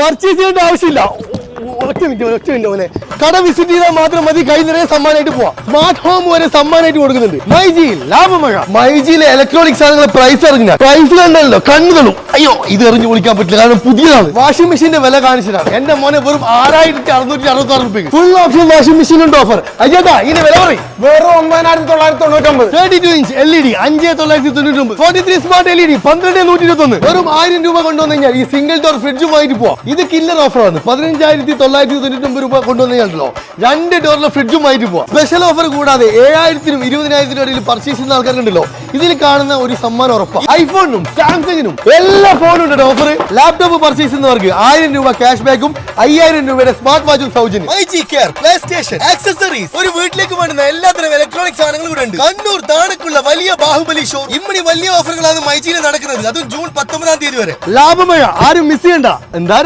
Purchase ചെയ്യേണ്ട ആവശ്യമില്ല. ഒറ്റ മിനിറ്റ് പോലെ കട വിസിറ്റ് ചെയ്താൽ മാത്രം മതി, കൈ നിറയെ സമ്മാനമായിട്ട് പോവാം. സ്മാർട്ട് ഹോം വരെ സമ്മാനമായിട്ട് കൊടുക്കുന്നുണ്ട്. മൈജിയിൽ ലാഭമഴ. മൈജിയിലെ ഇലക്ട്രോണിക് സാധനങ്ങൾ പ്രൈസ് അറിഞ്ഞ പ്രൈസ് കണ്ടല്ലോ കണ്ണുകളും. അയ്യോ, ഇത് എറിഞ്ഞു വിളിക്കാൻ പറ്റില്ല, കാരണം പുതിയതാണ്. വാഷിംഗ് മെഷീന്റെ വില കാണിച്ചതാണ്. എന്റെ മോനെ വെറും 6666 രൂപ. ഫുൾ ഓപ്ഷൻ വാഷിംഗ് മെഷീൻ ഉണ്ട് ഓഫർ. അയ്യതാ ഇതിന്റെ വില പറയും. വെറും 9999. 32 ഇഞ്ച് LED 5999. 43 smart LED 12121. വെറും 1000 രൂപ കൊണ്ടുവന്നു കഴിഞ്ഞാൽ ഈ സിംഗിൾ ഡോർ ഫ്രിഡ്ജുമായിട്ട് പോവാം. ഇത് കില്ലർ ഓഫറാണ്. 15,999 രൂപ കൊണ്ടുവന്നു കഴിഞ്ഞാലോ 2 ഡോറിലെ ഫ്രിഡ്ജുമായിട്ട് പോവാം. സ്പെഷ്യൽ ഓഫർ കൂടാതെ 7000-നും 20,000-നും ഇടയിൽ പർച്ചേസ് ചെയ്യുന്ന ആൾക്കാരുണ്ടല്ലോ, ഇതിൽ കാണുന്ന ഒരു സമ്മാനം ഉറപ്പാണ്. ഐഫോണിനും സാംസങ്ങിനും എല്ലാ ഫോണും ഉണ്ട് ഓഫർ. ലാപ്ടോപ്പ് പർച്ചേസ് ചെയ്യുന്നവർക്ക് 1000 രൂപ ക്യാഷ് ബാക്കും 5000 രൂപയുടെ സ്മാർട്ട് വാച്ചും സൗജന്യം. MyG care, play station, accessories, ഒരു വീട്ടിലേക്ക് വേണ്ടുന്ന എല്ലാത്തരം ഇലക്ട്രോണിക് സാധനങ്ങളും ഇവിടെ ഉണ്ട്. കണ്ണൂർ താണക്കുള്ള വലിയ ബാഹുബലി ഷോ ഇമ്മണി വലിയ ഓഫറുകളാണ് മൈജിയിൽ നടക്കുന്നത്. അതും ജൂൺ 19 വരെ. ലാഭമഴ ആരും മിസ് ചെയ്യണ്ട. എന്താ